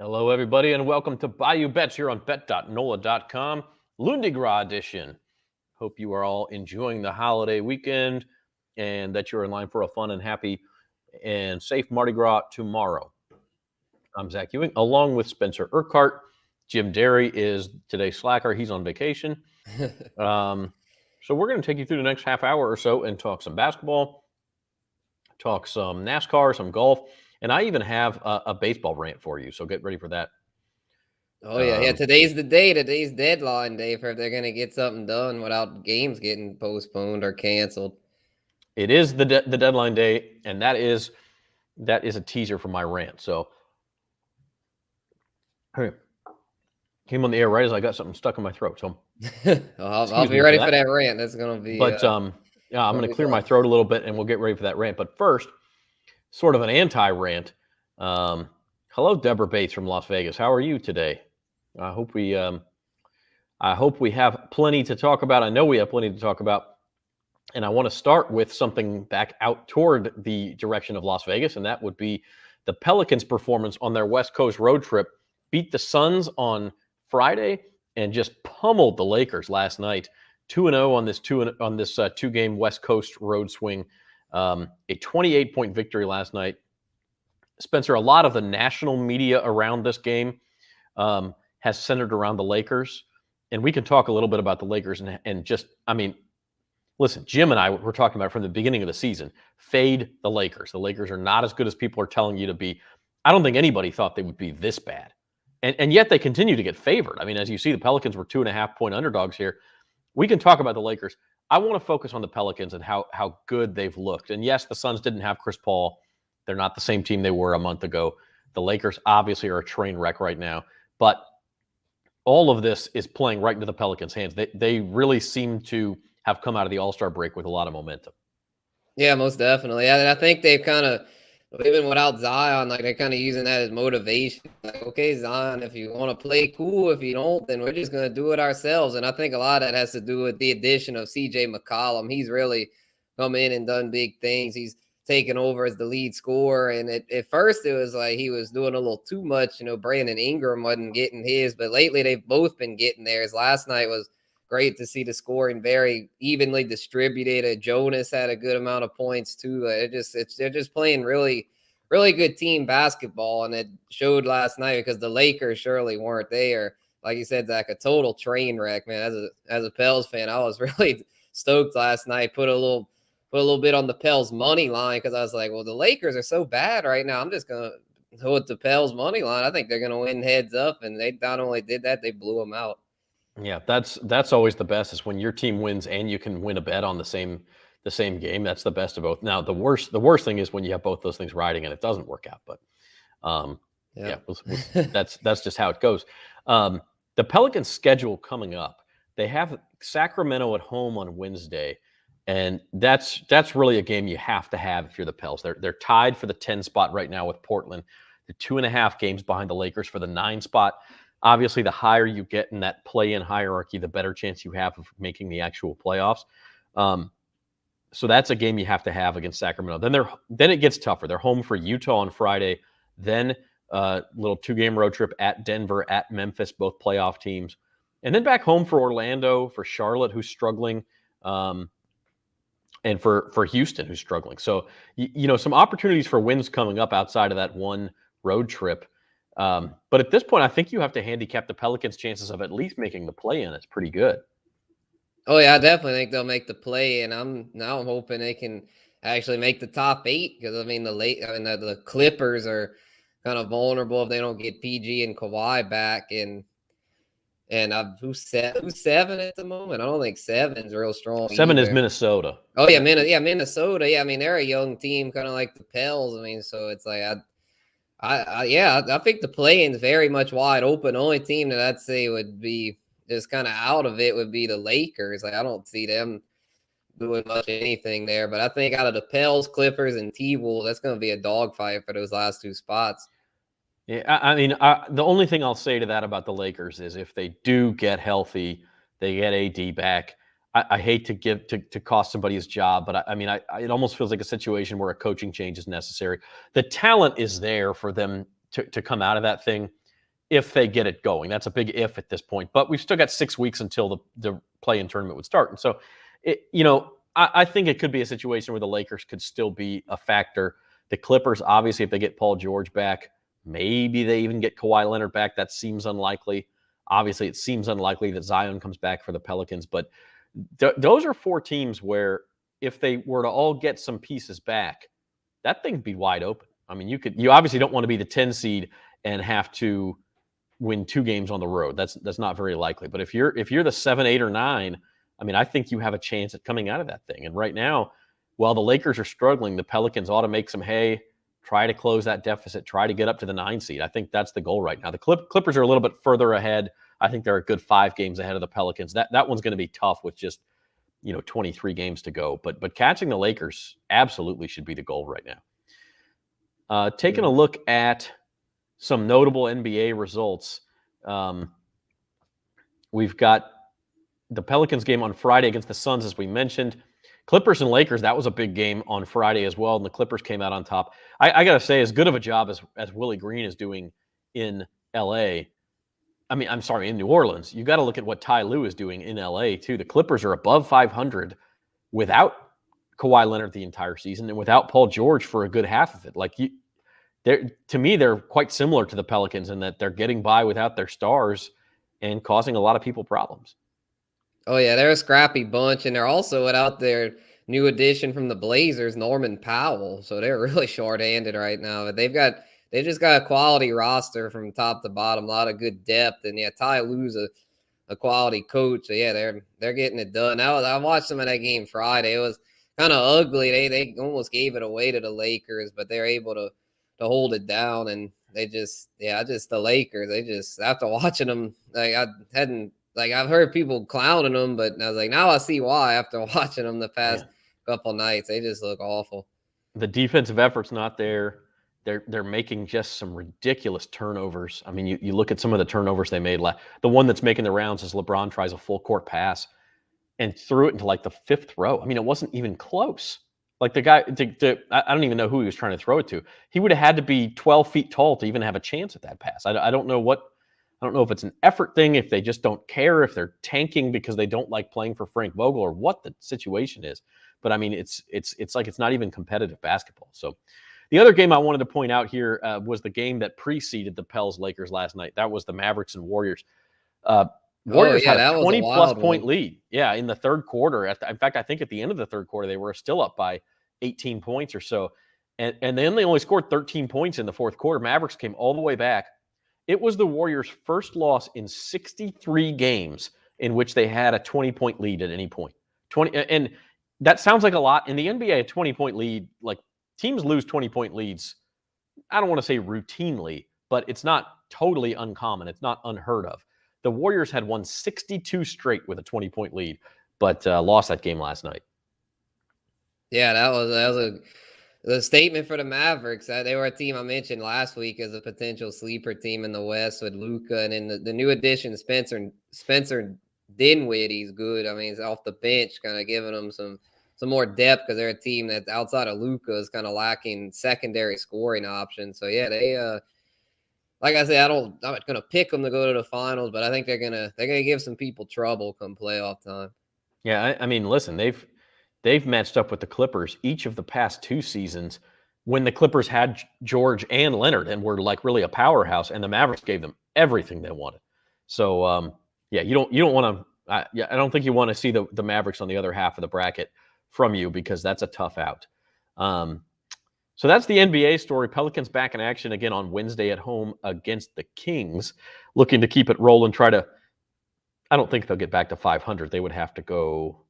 Hello, everybody, and welcome to Bayou Bets here on bet.nola.com, Lundi Gras edition. Hope you are all enjoying the holiday weekend and that you're in line for a fun and happy and safe Mardi Gras tomorrow. I'm Zach Ewing, along with Spencer Urquhart. Jim Derry is today's slacker. He's on vacation. So we're going to take you through the next half hour or so and talk some basketball, talk some NASCAR, some golf, and I even have a baseball rant for you, so get ready for that. Oh, yeah. Today's the day. Today's deadline day for if they're going to get something done without games getting postponed or canceled. It is the deadline day, and that is a teaser for my rant. So, hey, came on the air right as I got something stuck in my throat. So, I'll be ready for that rant. That's going to be. But I'm going to clear my throat a little bit, and we'll get ready for that rant. But first, sort of an anti-rant. Hello, Deborah Bates from Las Vegas. How are you today? I hope we have plenty to talk about. I know we have plenty to talk about. And I want to start with something back out toward the direction of Las Vegas, and that would be the Pelicans' performance on their West Coast road trip. Beat the Suns on Friday and just pummeled the Lakers last night. 2-0 on this two-game West Coast road swing. A 28-point victory last night. Spencer, a lot of the national media around this game has centered around the Lakers, and we can talk a little bit about the Lakers and just, I mean, listen, Jim and I were talking about from the beginning of the season, fade the Lakers. The Lakers are not as good as people are telling you to be. I don't think anybody thought they would be this bad. And yet they continue to get favored. I mean, as you see, the Pelicans were 2.5-point underdogs here. We can talk about the Lakers. I want to focus on the Pelicans and how good they've looked. And yes, the Suns didn't have Chris Paul. They're not the same team they were a month ago. The Lakers obviously are a train wreck right now. But all of this is playing right into the Pelicans' hands. They really seem to have come out of the All-Star break with a lot of momentum. Yeah, most definitely. And I think they've kind of, even without Zion, like they're kind of using that as motivation. Like, okay, Zion, if you want to play, cool. If you don't, then we're just going to do it ourselves. And I think a lot of that has to do with the addition of CJ McCollum. He's really come in and done big things. He's taken over as the lead scorer. And at first it was like he was doing a little too much. Brandon Ingram wasn't getting his, but lately they've both been getting theirs. Last night was great to see the scoring very evenly distributed. Jonas had a good amount of points too. They're just playing really, really good team basketball, and it showed last night because the Lakers surely weren't there. Like you said, Zach, a total train wreck, man. As a Pels fan, I was really stoked last night. Put a little bit on the Pels money line because I was like, well, the Lakers are so bad right now. I'm just gonna go with the Pels money line. I think they're gonna win heads up, and they not only did that, they blew them out. Yeah, that's always the best, is when your team wins and you can win a bet on the same game. That's the best of both. Now, the worst thing is when you have both those things riding and it doesn't work out. But that's just how it goes. The Pelicans' schedule coming up, they have Sacramento at home on Wednesday, and that's really a game you have to have if you're the Pels. They're tied for the 10 spot right now with Portland. They're 2.5 games behind the Lakers for the 9 spot. Obviously, the higher you get in that play-in hierarchy, the better chance you have of making the actual playoffs. So that's a game you have to have against Sacramento. Then it gets tougher. They're home for Utah on Friday. Then a little 2-game road trip at Denver, at Memphis, both playoff teams. And then back home for Orlando, for Charlotte, who's struggling, and for Houston, who's struggling. So, some opportunities for wins coming up outside of that one road trip. But at this point, I think you have to handicap the Pelicans' chances of at least making the play-in. It's pretty good. Oh yeah, I definitely think they'll make the play, and I'm hoping they can actually make the top 8 because the Clippers are kind of vulnerable if they don't get PG and Kawhi back, and who's 7 at the moment? I don't think 7's real strong. 7 either. Is Minnesota. Oh yeah, Minnesota. Yeah, I mean they're a young team, kind of like the Pels. I mean, so it's like I think the play-in is very much wide open. The only team that I'd say would be just kind of out of it would be the Lakers. Like I don't see them doing much anything there. But I think out of the Pels, Clippers, and T-Wolves, that's going to be a dogfight for those last 2 spots. Yeah, I mean, the only thing I'll say to that about the Lakers is if they do get healthy, they get AD back. I hate to cost somebody his job, but it almost feels like a situation where a coaching change is necessary. The talent is there for them to come out of that thing. if they get it going. That's a big if at this point. But we've still got 6 weeks until the play-in tournament would start. And so, I think it could be a situation where the Lakers could still be a factor. The Clippers, obviously, if they get Paul George back, maybe they even get Kawhi Leonard back. That seems unlikely. Obviously, it seems unlikely that Zion comes back for the Pelicans. But those are 4 teams where if they were to all get some pieces back, that thing would be wide open. I mean, you obviously don't want to be the 10 seed and have to win 2 games on the road. That's not very likely. But if you're the 7, 8, or 9, I mean, I think you have a chance at coming out of that thing. And right now, while the Lakers are struggling, the Pelicans ought to make some hay, try to close that deficit, try to get up to the 9 seed. I think that's the goal right now. The Clippers are a little bit further ahead. I think they're a good 5 games ahead of the Pelicans. That one's going to be tough with just 23 games to go. But catching the Lakers absolutely should be the goal right now. Taking a look at some notable NBA results, we've got the Pelicans game on Friday against the Suns, as we mentioned. Clippers and Lakers, that was a big game on Friday as well, and the Clippers came out on top. I got to say, as good of a job as Willie Green is doing in L.A., in New Orleans, you got to look at what Ty Lue is doing in L.A., too. The Clippers are above 500 without Kawhi Leonard the entire season and without Paul George for a good half of it. To me, they're quite similar to the Pelicans in that they're getting by without their stars and causing a lot of people problems. Oh, yeah, they're a scrappy bunch, and they're also without their new addition from the Blazers, Norman Powell. So they're really short-handed right now. But they just got a quality roster from top to bottom, a lot of good depth. And, yeah, Ty Lue's a quality coach. So, yeah, they're getting it done. I watched some of that game Friday. It was kind of ugly. They almost gave it away to the Lakers, but they're able to hold it down. And the Lakers, after watching them, I've heard people clowning them, but I was like, now I see why after watching them the past couple nights. They just look awful. The defensive effort's not there. They're making just some ridiculous turnovers. I mean, you look at some of the turnovers they made. The one that's making the rounds is LeBron tries a full court pass and threw it into the 5th row. I mean, it wasn't even close. The guy, I don't even know who he was trying to throw it to. He would have had to be 12 feet tall to even have a chance at that pass. I don't know if it's an effort thing, if they just don't care, if they're tanking because they don't like playing for Frank Vogel, or what the situation is. But I mean, it's like it's not even competitive basketball. So the other game I wanted to point out here was the game that preceded the Pels Lakers last night. That was the Mavericks and Warriors. Warriors had a 20-plus point lead. Yeah, in the third quarter. In fact, I think at the end of the third quarter, they were still up by 18 points or so. And then they only scored 13 points in the fourth quarter. Mavericks came all the way back. It was the Warriors' first loss in 63 games in which they had a 20-point lead at any point. And that sounds like a lot. In the NBA, a 20-point lead, teams lose 20-point leads, I don't want to say routinely, but it's not totally uncommon. It's not unheard of. The Warriors had won 62 straight with a 20-point lead, but lost that game last night. Yeah, that was the statement for the Mavericks. They were a team I mentioned last week as a potential sleeper team in the West with Luka, and then the new addition Spencer Dinwiddie's good. I mean, he's off the bench, kind of giving them some more depth because they're a team that outside of Luka is kind of lacking secondary scoring options. So yeah, they like I said, I'm not gonna pick them to go to the finals, but I think they're gonna give some people trouble come playoff time. Yeah, I mean, listen, they've matched up with the Clippers each of the past 2 seasons when the Clippers had George and Leonard and were really a powerhouse, and the Mavericks gave them everything they wanted. So you don't want to. I don't think you want to see the Mavericks on the other half of the bracket from you, because that's a tough out. So that's the NBA story. Pelicans back in action again on Wednesday at home against the Kings, looking to keep it rolling. I don't think they'll get back to 500. They would have to go,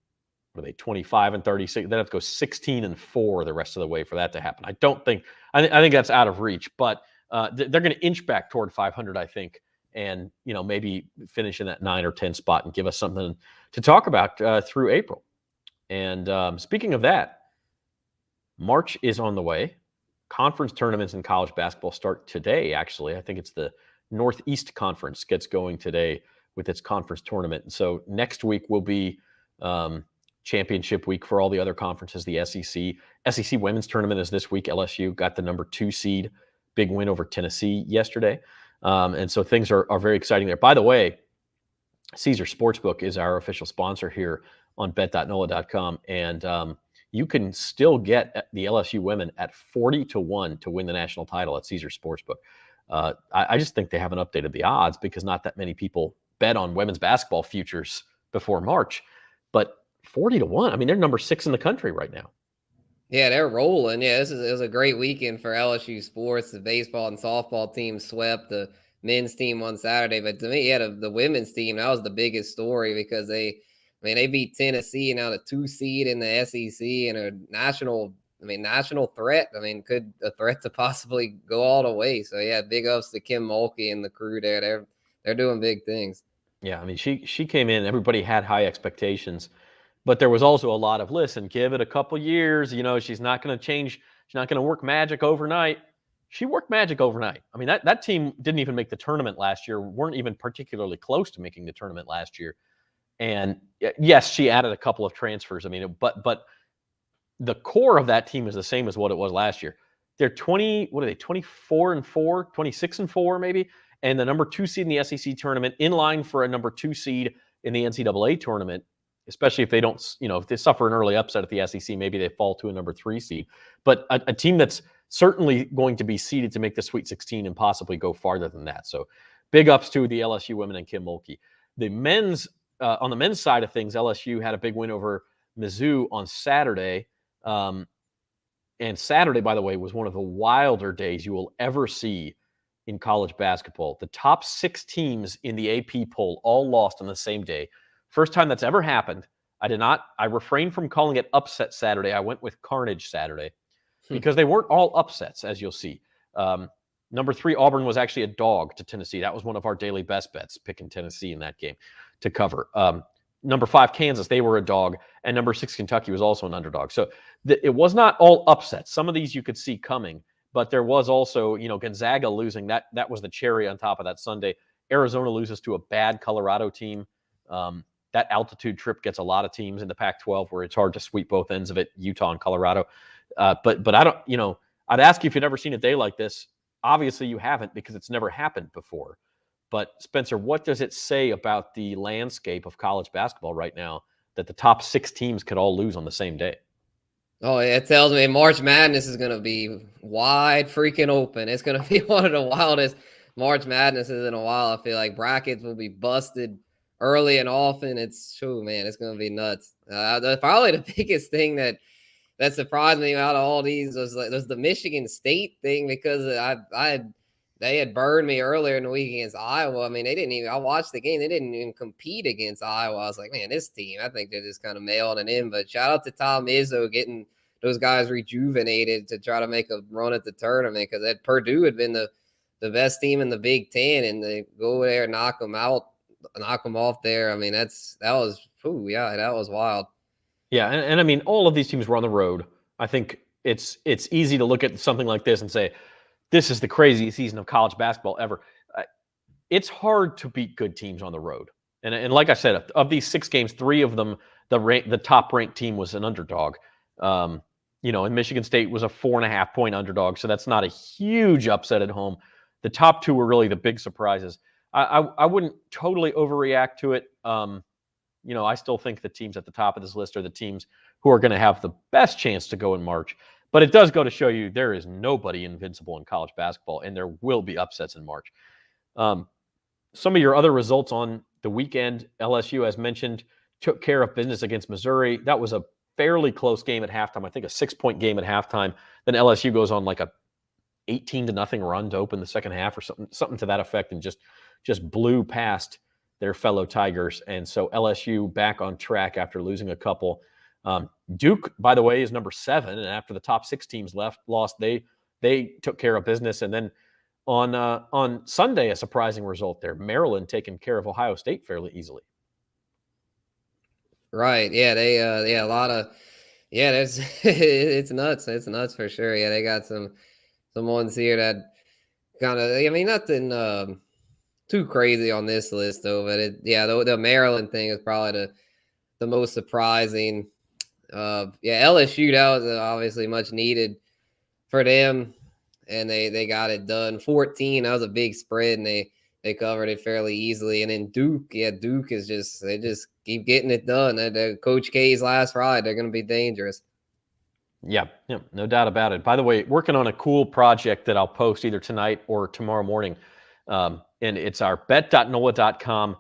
25-36? They'd have to go 16-4 the rest of the way for that to happen. I think that's out of reach, but they're going to inch back toward 500, I think, and maybe finish in that 9 or 10 spot and give us something to talk about through April. And speaking of that, March is on the way. Conference tournaments in college basketball start today, actually. I think it's the Northeast Conference gets going today with its conference tournament. And so next week will be championship week for all the other conferences, the SEC. SEC women's tournament is this week. LSU got the number 2 seed, big win over Tennessee yesterday. And so things are very exciting there. By the way, Caesar Sportsbook is our official sponsor here on bet.nola.com. And you can still get the LSU women at 40-1 to win the national title at Caesar Sportsbook. I just think they haven't updated the odds because not that many people bet on women's basketball futures before March. But 40-1, I mean, they're number 6 in the country right now. Yeah, they're rolling. Yeah, it was a great weekend for LSU sports. The baseball and softball team swept the men's team on Saturday, but to me, yeah, the women's team, that was the biggest story because they beat Tennessee, now the 2 seed in the SEC and a national threat. I mean, could a threat to possibly go all the way. So yeah, big ups to Kim Mulkey and the crew there. They're doing big things. Yeah, I mean, she came in, everybody had high expectations. But there was also a lot of, listen, give it a couple years. She's not going to change. She's not going to work magic overnight. She worked magic overnight. I mean, that team didn't even make the tournament last year, weren't even particularly close to making the tournament last year. And yes, she added a couple of transfers. I mean, but the core of that team is the same as what it was last year. They're 24-4, 26-4 maybe, and the number 2 seed in the SEC tournament, in line for a number 2 seed in the NCAA tournament. Especially if they don't, if they suffer an early upset at the SEC, maybe they fall to a number 3 seed. But a team that's certainly going to be seeded to make the Sweet 16 and possibly go farther than that. So big ups to the LSU women and Kim Mulkey. The men's, on the men's side of things, LSU had a big win over Mizzou on Saturday. And Saturday, by the way, was one of the wilder days you will ever see in college basketball. The top 6 teams in the AP poll all lost on the same day. First time that's ever happened. I refrained from calling it upset Saturday. I went with carnage Saturday because they weren't all upsets, as you'll see. Number 3, Auburn was actually a dog to Tennessee. That was one of our daily best bets, picking Tennessee in that game to cover. Number 5, Kansas, they were a dog. And number 6, Kentucky was also an underdog. So it was not all upsets. Some of these you could see coming, but there was also, Gonzaga losing. That was the cherry on top of that Sunday. Arizona loses to a bad Colorado team. That altitude trip gets a lot of teams in the Pac-12 where it's hard to sweep both ends of it, Utah and Colorado. But I don't, I'd ask you if you've ever seen a day like this. Obviously you haven't because it's never happened before. But Spencer, what does it say about the landscape of college basketball right now that the top 6 teams could all lose on the same day? Oh, it tells me March Madness is going to be wide freaking open. It's going to be one of the wildest March Madnesses in a while. I feel like brackets will be busted early and often. It's true, man. It's going to be nuts. Probably the biggest thing that surprised me out of all these was the Michigan State thing because they had burned me earlier in the week against Iowa. I mean, I watched the game. They didn't even compete against Iowa. I was like, man, this team, I think they're just kind of mailing it in. But shout out to Tom Izzo getting those guys rejuvenated to try to make a run at the tournament because at Purdue had been the best team in the Big Ten, and they go there and knock them off there. I mean, that was wild. Yeah, and I mean, all of these teams were on the road. I think it's easy to look at something like this and say, this is the craziest season of college basketball ever. It's hard to beat good teams on the road. And like I said, of these 6 games, 3 of them, the top-ranked team was an underdog. And Michigan State was a 4.5-point underdog, so that's not a huge upset at home. The top 2 were really the big surprises. I wouldn't totally overreact to it. I still think the teams at the top of this list are the teams who are going to have the best chance to go in March. But it does go to show you there is nobody invincible in college basketball, and there will be upsets in March. Some of your other results on the weekend, LSU, as mentioned, took care of business against Missouri. That was a fairly close game at halftime. I think a 6-point game at halftime. Then LSU goes on like a 18-0 run to open the second half or something to that effect, and just blew past their fellow Tigers. And so LSU back on track after losing a couple. Duke, by the way, is number 7, and after the top 6 teams lost, they took care of business. And then on Sunday, a surprising result there. Maryland taking care of Ohio State fairly easily. Right. Yeah. They a lot of there's it's nuts. It's nuts for sure. Yeah, they got some ones here that kind of, I mean, nothing too crazy on this list though, but the Maryland thing is probably the most surprising. LSU, that was obviously much needed for them. and they got it done. 14, that was a big spread, and they covered it fairly easily. And then Duke, Duke is they just keep getting it done. The Coach K's last ride, they're going to be dangerous. Yeah, no doubt about it. By the way, working on a cool project that I'll post either tonight or tomorrow morning. And it's our bet.nola.com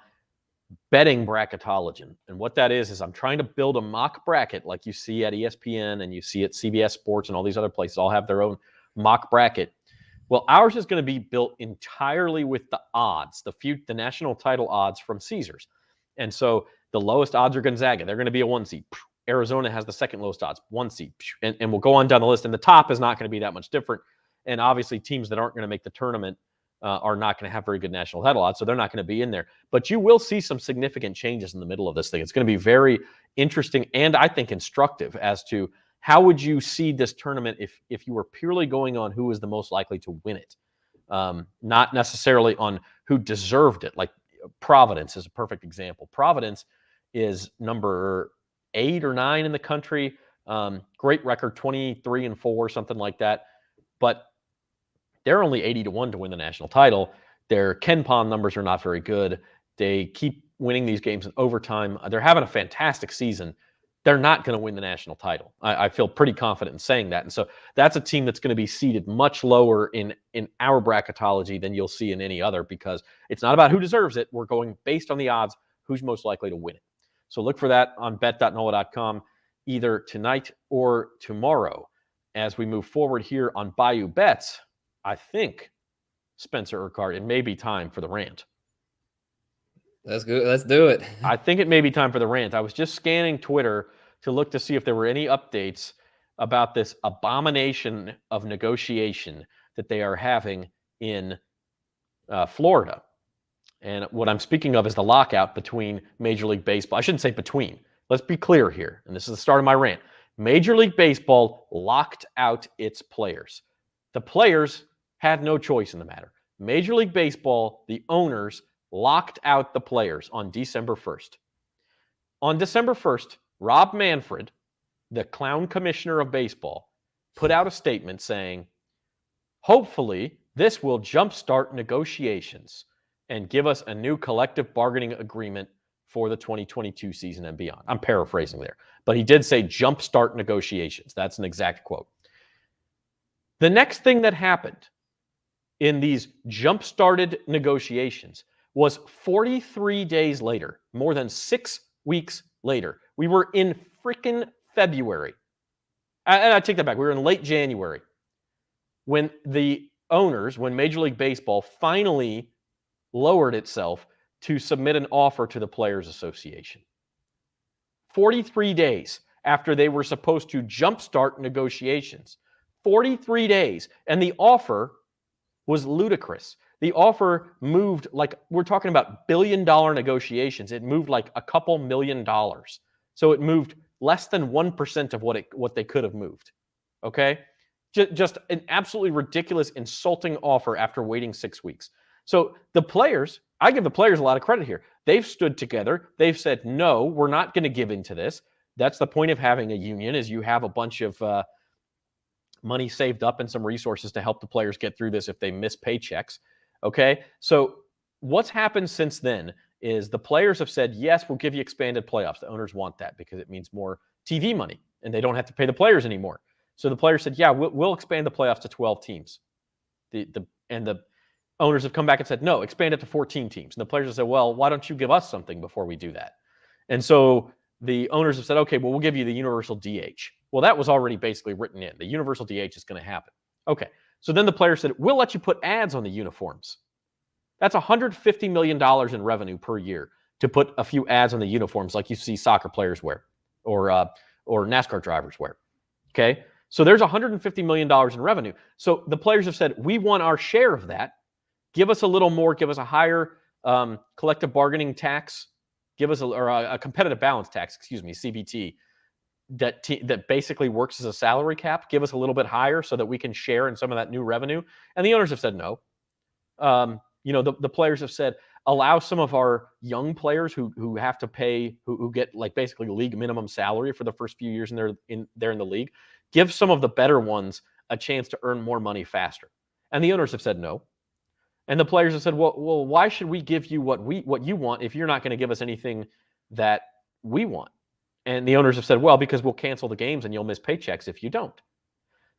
betting bracketology. And what that is I'm trying to build a mock bracket like you see at ESPN and you see at CBS Sports and all these other places all have their own mock bracket. Well, ours is going to be built entirely with the odds, the national title odds from Caesars. And so the lowest odds are Gonzaga. They're going to be a 1 seed. Arizona has the second lowest odds, 1 seed. And we'll go on down the list. And the top is not going to be that much different. And obviously teams that aren't going to make the tournament are not going to have very good national title odds, so they're not going to be in there. But you will see some significant changes in the middle of this thing. It's going to be very interesting and I think instructive as to how would you see this tournament if you were purely going on who is the most likely to win it, not necessarily on who deserved it. Like Providence is a perfect example. Providence is number 8 or 9 in the country. Great record, 23-4, something like that. But they're only 80-1 to win the national title. Their KenPom numbers are not very good. They keep winning these games in overtime. They're having a fantastic season. They're not going to win the national title. I feel pretty confident in saying that. And so that's a team that's going to be seated much lower in our bracketology than you'll see in any other because it's not about who deserves it. We're going based on the odds, who's most likely to win it. So look for that on bet.nola.com either tonight or tomorrow. As we move forward here on Bayou Bets, I think, Spencer Urquhart, it may be time for the rant. That's good. Let's do it. I think it may be time for the rant. I was just scanning Twitter to look to see if there were any updates about this abomination of negotiation that they are having in Florida. And what I'm speaking of is the lockout between Major League Baseball. I shouldn't say between. Let's be clear here. And this is the start of my rant. Major League Baseball locked out its players. The players had no choice in the matter. Major League Baseball, the owners, locked out the players on December 1st. On December 1st, Rob Manfred, the clown commissioner of baseball, put out a statement saying, hopefully this will jumpstart negotiations and give us a new collective bargaining agreement for the 2022 season and beyond. I'm paraphrasing there, but he did say jumpstart negotiations. That's an exact quote. The next thing that happened in these jump-started negotiations was 43 days later, more than 6 weeks later. We were in freaking February. And I take that back. We were in late January when the owners, when Major League Baseball finally lowered itself to submit an offer to the Players Association. 43 days after they were supposed to jumpstart negotiations. 43 days. And the offer was ludicrous. The offer moved like, we're talking about billion-dollar negotiations. It moved like a couple $1 million. So it moved less than 1% of what they could have moved. Okay? Just an absolutely ridiculous, insulting offer after waiting 6 weeks. So the players, I give the players a lot of credit here. They've stood together. They've said, no, we're not going to give into this. That's the point of having a union, is you have a bunch of money saved up and some resources to help the players get through this if they miss paychecks. Okay, so what's happened since then is the players have said, yes, we'll give you expanded playoffs. The owners want that because it means more TV money and they don't have to pay the players anymore. So the players said, yeah, we'll expand the playoffs to 12 teams. And the owners have come back and said, no, expand it to 14 teams. And the players have said, well, why don't you give us something before we do that? And so the owners have said, okay, well, we'll give you the universal DH. Well, that was already basically written in. The universal DH is going to happen. Okay. So then the players said, we'll let you put ads on the uniforms. That's $150 million in revenue per year to put a few ads on the uniforms like you see soccer players wear or NASCAR drivers wear. Okay. So there's $150 million in revenue. So the players have said, we want our share of that. Give us a little more. Give us a higher collective bargaining tax. Give us a competitive balance tax, CBT, that basically works as a salary cap. Give us a little bit higher so that we can share in some of that new revenue. And the owners have said no. The players have said, allow some of our young players who have to pay, who get like basically league minimum salary for the first few years they're in the league. Give some of the better ones a chance to earn more money faster. And the owners have said no. And the players have said, well, why should we give you what you want if you're not going to give us anything that we want? And the owners have said, well, because we'll cancel the games and you'll miss paychecks if you don't.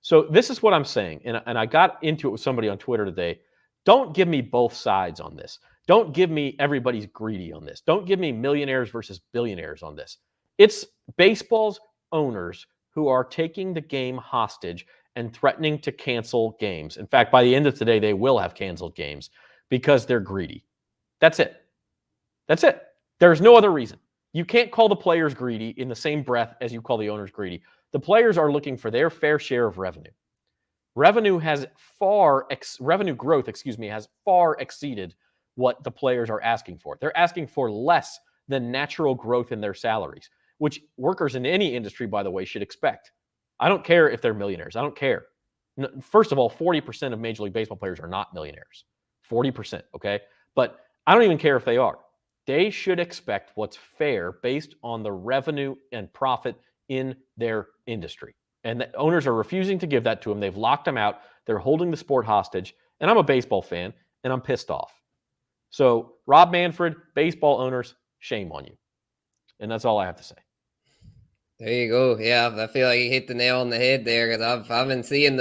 So this is what I'm saying. And I got into it with somebody on Twitter today. Don't give me both sides on this. Don't give me everybody's greedy on this. Don't give me millionaires versus billionaires on this. It's baseball's owners who are taking the game hostage and threatening to cancel games. In fact, by the end of today, they will have canceled games because they're greedy. That's it. That's it. There's no other reason. You can't call the players greedy in the same breath as you call the owners greedy. The players are looking for their fair share of revenue. Revenue growth, has far exceeded what the players are asking for. They're asking for less than natural growth in their salaries, which workers in any industry, by the way, should expect. I don't care if they're millionaires. I don't care. First of all, 40% of Major League Baseball players are not millionaires. 40%, okay? But I don't even care if they are. They should expect what's fair based on the revenue and profit in their industry. And the owners are refusing to give that to them. They've locked them out. They're holding the sport hostage. And I'm a baseball fan, and I'm pissed off. So, Rob Manfred, baseball owners, shame on you. And that's all I have to say. There you go. Yeah, I feel like you hit the nail on the head there because I've been seeing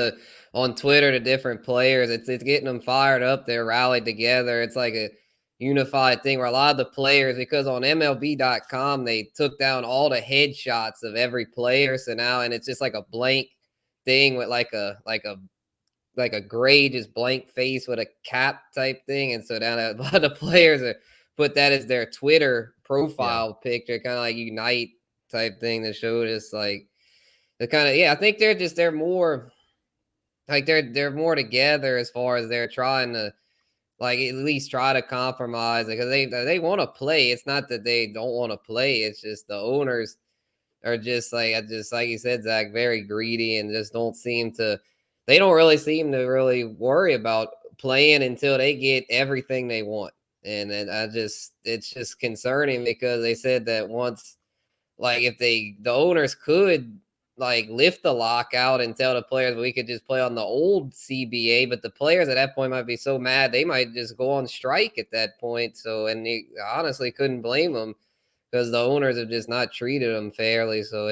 on Twitter the different players. It's getting them fired up. They're rallied together. It's like a unified thing where a lot of the players, because on MLB.com they took down all the headshots of every player. So now, and it's just like a blank thing with like a gray, just blank face with a cap type thing. And so now a lot of the players put that as their Twitter profile picture, kind of like Unite type thing to show just like the kind of, I think they're more like they're more together as far as they're trying to like at least try to compromise because they want to play. It's not that they don't want to play. It's just the owners are just like you said, Zach, very greedy and just don't really seem to really worry about playing until they get everything they want. And then it's just concerning because they said that once, like if the owners could like lift the lockout and tell the players we could just play on the old CBA, but the players at that point might be so mad they might just go on strike at that point. So, and they honestly couldn't blame them because the owners have just not treated them fairly. So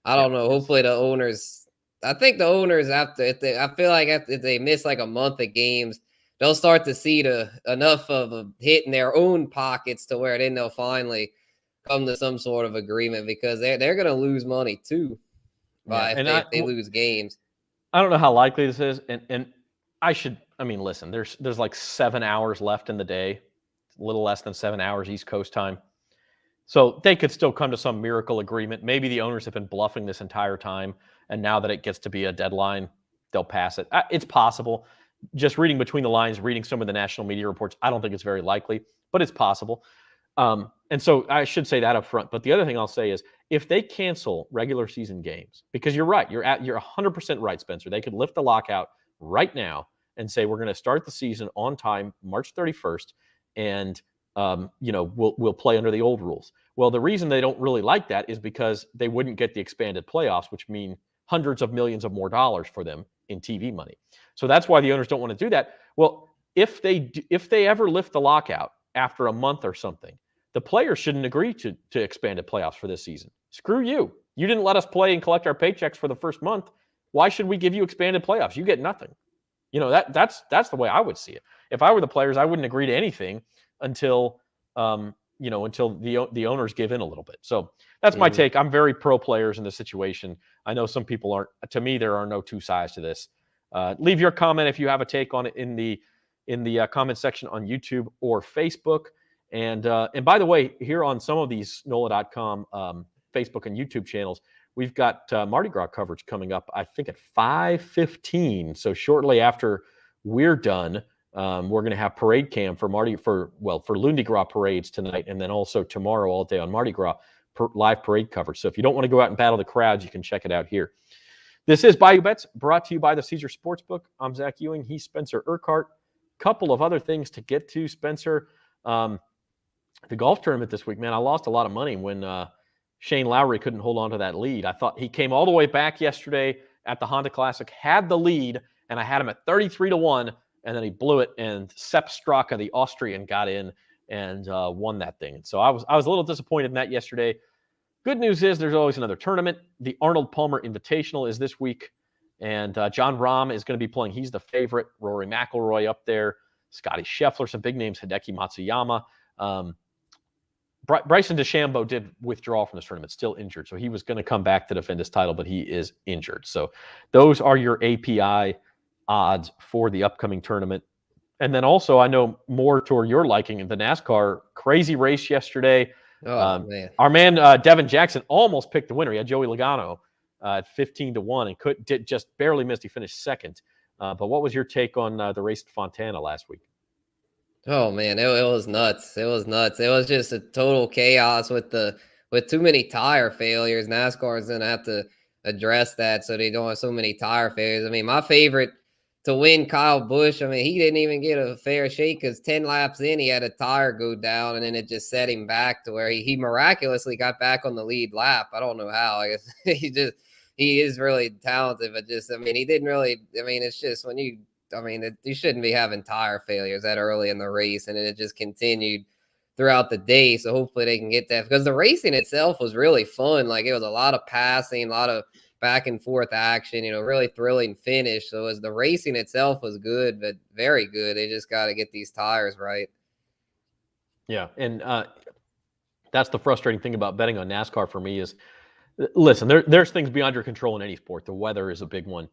I don't know. Hopefully the owners, I think the owners I feel like if they miss like a month of games, they'll start to see enough of a hit in their own pockets to where then they'll finally come to some sort of agreement because they're going to lose money too. If they lose games. I don't know how likely this is, and listen, there's like 7 hours left in the day, a little less than 7 hours East Coast time. So they could still come to some miracle agreement. Maybe the owners have been bluffing this entire time, and now that it gets to be a deadline, they'll pass it. It's possible. Just reading between the lines, reading some of the national media reports, I don't think it's very likely, but it's possible. And so I should say that up front. But the other thing I'll say is if they cancel regular season games, because you're right, you're 100% right, Spencer. They could lift the lockout right now and say we're going to start the season on time, March 31st, and we'll play under the old rules. Well, the reason they don't really like that is because they wouldn't get the expanded playoffs, which mean hundreds of millions of more dollars for them in TV money. So that's why the owners don't want to do that. Well, if they ever lift the lockout after a month or something, the players shouldn't agree to expanded playoffs for this season. Screw you. You didn't let us play and collect our paychecks for the first month. Why should we give you expanded playoffs? You get nothing. That's the way I would see it. If I were the players, I wouldn't agree to anything until the owners give in a little bit. So that's my take. I'm very pro players in this situation. I know some people aren't. To me, there are no two sides to this. Leave your comment if you have a take on it in the comment section on YouTube or Facebook. And by the way, here on some of these NOLA.com Facebook and YouTube channels, we've got Mardi Gras coverage coming up, I think at 5:15. So shortly after we're done, we're going to have parade cam for Lundi Gras parades tonight, and then also tomorrow all day on Mardi Gras live parade coverage. So if you don't want to go out and battle the crowds, you can check it out here. This is Bayou Bets, brought to you by the Caesar Sportsbook. I'm Zach Ewing. He's Spencer Urquhart. Couple of other things to get to, Spencer. The golf tournament this week, man, I lost a lot of money when Shane Lowry couldn't hold on to that lead. I thought he came all the way back yesterday at the Honda Classic, had the lead, and I had him at 33-1, and then he blew it, and Sepp Straka, the Austrian, got in and won that thing. And so I was a little disappointed in that yesterday. Good news is there's always another tournament. The Arnold Palmer Invitational is this week, and John Rahm is going to be playing. He's the favorite. Rory McIlroy up there. Scotty Scheffler, some big names. Hideki Matsuyama. Bryson DeChambeau did withdraw from this tournament, still injured. So he was going to come back to defend his title, but he is injured. So those are your API odds for the upcoming tournament. And then also, I know more toward your liking, the NASCAR crazy race yesterday. Man. Our man Devin Jackson almost picked the winner. He had Joey Logano at 15-1 and just barely missed. He finished second. But what was your take on the race at Fontana last week? Oh man, it was nuts. It was nuts. It was just a total chaos with too many tire failures. NASCAR is gonna have to address that so they don't have so many tire failures. I mean, my favorite to win, Kyle Busch. I mean, he didn't even get a fair shake because 10 laps in, he had a tire go down, and then it just set him back to where he miraculously got back on the lead lap. I don't know how. I guess he is really talented, but just, I mean, he didn't really. I mean, it's just when you shouldn't be having tire failures that early in the race, and it just continued throughout the day. So hopefully they can get that, because the racing itself was really fun. Like, it was a lot of passing, a lot of back and forth action, really thrilling finish. So as the racing itself was good, but very good. They just got to get these tires right. Yeah, and that's the frustrating thing about betting on NASCAR for me is, listen, there's things beyond your control in any sport. The weather is a big one.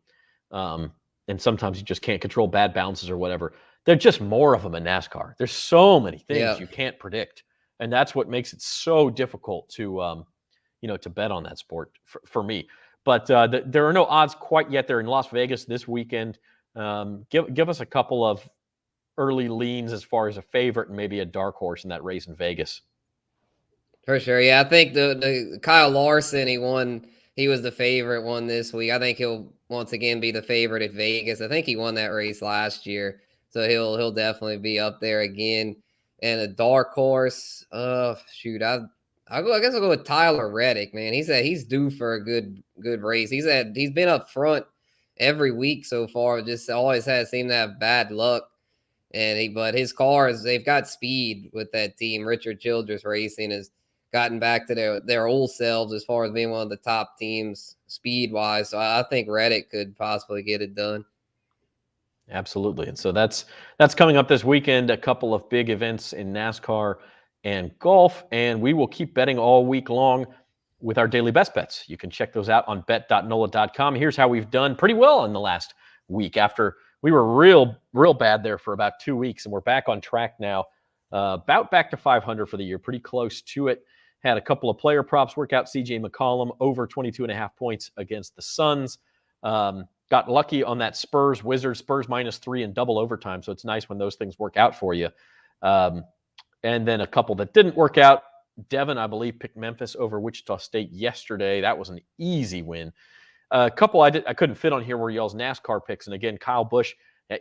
And sometimes you just can't control bad bounces or whatever. There's just more of them in NASCAR. There's so many things you can't predict. And that's what makes it so difficult to bet on that sport for me. But there are no odds quite yet. They're in Las Vegas this weekend. Give us a couple of early leans as far as a favorite and maybe a dark horse in that race in Vegas. For sure. Yeah, I think the Kyle Larson, he was the favorite one this week. I think he'll once again be the favorite at Vegas. I think he won that race last year, so he'll definitely be up there again. And a dark horse, shoot, I guess I'll go with Tyler Reddick, man. He's due for a good race. He's been up front every week so far, just always seemed to have bad luck. But his cars, they've got speed with that team. Richard Childress Racing has gotten back to their old selves as far as being one of the top teams speed wise. So I think Reddick could possibly get it done. Absolutely. And so that's coming up this weekend, a couple of big events in NASCAR and golf, and we will keep betting all week long with our daily best bets. You can check those out on bet.nola.com. Here's how we've done pretty well in the last week after we were real bad there for about 2 weeks, and we're back on track now, about back to 500 for the year, pretty close to it. Had a couple of player props work out. CJ McCollum over 22.5 points against the Suns. Got lucky on that Spurs -3 in double overtime. So it's nice when those things work out for you. And then a couple that didn't work out. Devin, I believe, picked Memphis over Wichita State yesterday. That was an easy win. A couple I couldn't fit on here were y'all's NASCAR picks. And again, Kyle Busch,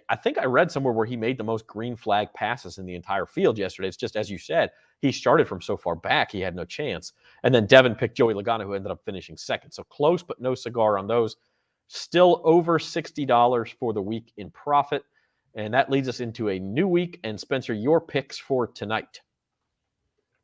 I think I read somewhere where he made the most green flag passes in the entire field yesterday. It's just, as you said, he started from so far back, he had no chance. And then Devin picked Joey Logano, who ended up finishing second. So close, but no cigar on those. Still over $60 for the week in profit. And that leads us into a new week. And Spencer, your picks for tonight.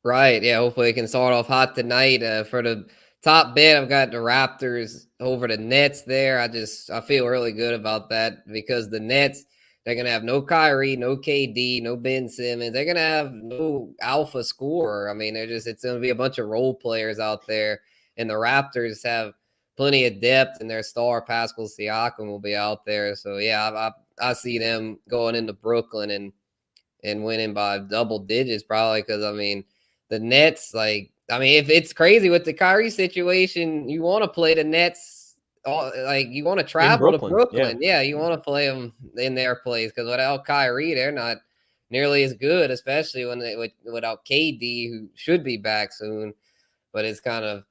Right. Yeah. Hopefully we can start off hot tonight. For the top bet, I've got the Raptors over the Nets there. I feel really good about that because the Nets, they're going to have no Kyrie, no KD, no Ben Simmons. They're going to have no alpha scorer. I mean, it's going to be a bunch of role players out there. And the Raptors have plenty of depth, and their star Pascal Siakam will be out there. So yeah, I see them going into Brooklyn and winning by double digits probably, because I mean the Nets, if it's crazy with the Kyrie situation, you want to play the Nets, you want to travel to Brooklyn. Yeah, you want to play them in their place, because without Kyrie, they're not nearly as good, especially without KD, who should be back soon. But it's kind of,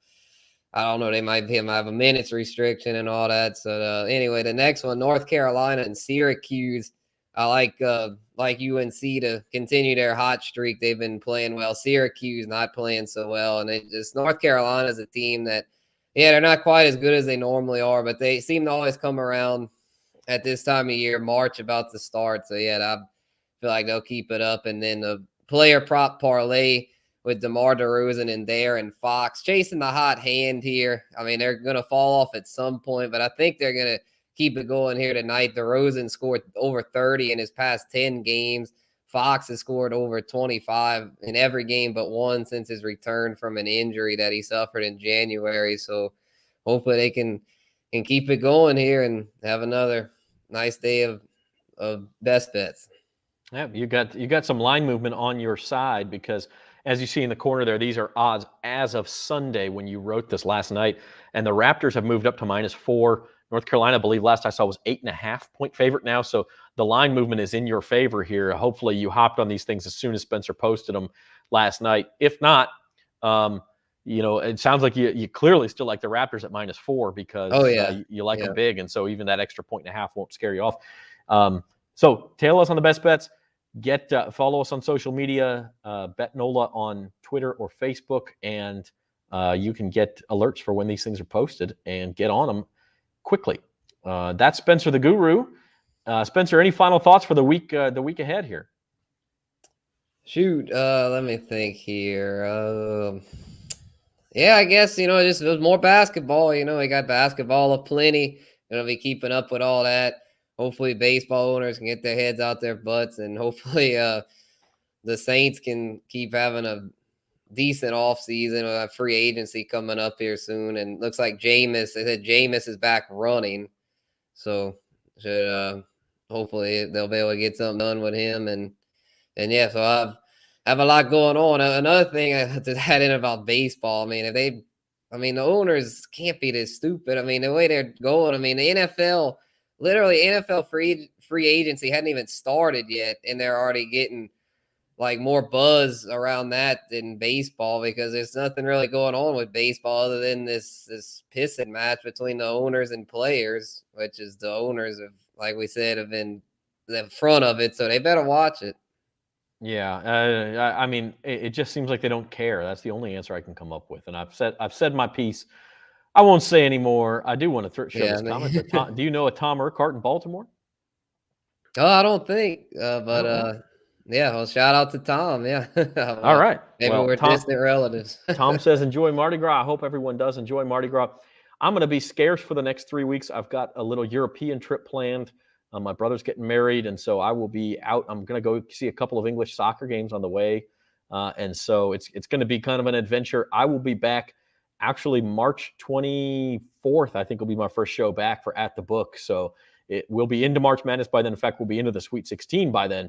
I don't know, they might have a minutes restriction and all that. So anyway, the next one, North Carolina and Syracuse. I like UNC to continue their hot streak. They've been playing well. Syracuse not playing so well. And North Carolina is a team that, they're not quite as good as they normally are, but they seem to always come around at this time of year, March about to start. So yeah, I feel like they'll keep it up. And then the player prop parlay with DeMar DeRozan and De'Aaron Fox chasing the hot hand here. I mean, they're going to fall off at some point, but I think they're going to keep it going here tonight. DeRozan scored over 30 in his past 10 games. Fox has scored over 25 in every game but one since his return from an injury that he suffered in January. So hopefully they can keep it going here and have another nice day of best bets. Yeah, you got some line movement on your side because as you see in the corner there, these are odds as of Sunday when you wrote this last night. And the Raptors have moved up to -4. North Carolina, I believe last I saw was 8.5-point favorite now. So the line movement is in your favor here. Hopefully you hopped on these things as soon as Spencer posted them last night. If not, it sounds like you clearly still like the Raptors at -4 because you like them big. And so even that extra 1.5 won't scare you off. So tail us on the best bets. Follow us on social media, BetNola on Twitter or Facebook, and you can get alerts for when these things are posted and get on them quickly. That's Spencer the Guru. Spencer, any final thoughts for the week ahead here? Shoot, let me think here. I guess just it was more basketball. We got basketball aplenty. Gonna be keeping up with all that. Hopefully baseball owners can get their heads out their butts, and hopefully the Saints can keep having a decent offseason. We'll have free agency coming up here soon, and looks like Jameis is back running. So hopefully they'll be able to get something done with him. And so I have a lot going on. Another thing I have to add in about baseball, the owners can't be this stupid. The way they're going, the NFL – literally, NFL free agency hadn't even started yet, and they're already getting like more buzz around that than baseball because there's nothing really going on with baseball other than this pissing match between the owners and players, which is the owners have, like we said, have been the front of it, so they better watch it. Yeah, it just seems like they don't care. That's the only answer I can come up with, and I've said my piece. I won't say anymore. I do want to show this comment. Do you know a Tom Urquhart in Baltimore? Oh, I don't think. Well, shout out to Tom. Yeah. All right. Maybe we're distant relatives. Tom says, enjoy Mardi Gras. I hope everyone does enjoy Mardi Gras. I'm going to be scarce for the next 3 weeks. I've got a little European trip planned. My brother's getting married, and so I will be out. I'm going to go see a couple of English soccer games on the way. And so it's going to be kind of an adventure. I will be back. Actually, March 24th, I think, will be my first show back for At the Book. So it will be into March Madness by then. In fact, we'll be into the Sweet 16 by then.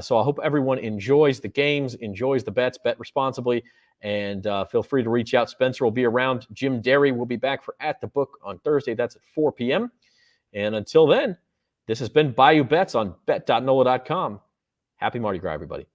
So I hope everyone enjoys the games, enjoys the bets, bet responsibly, and feel free to reach out. Spencer will be around. Jim Derry will be back for At the Book on Thursday. That's at 4 p.m. And until then, this has been Bayou Bets on bet.nola.com. Happy Mardi Gras, everybody.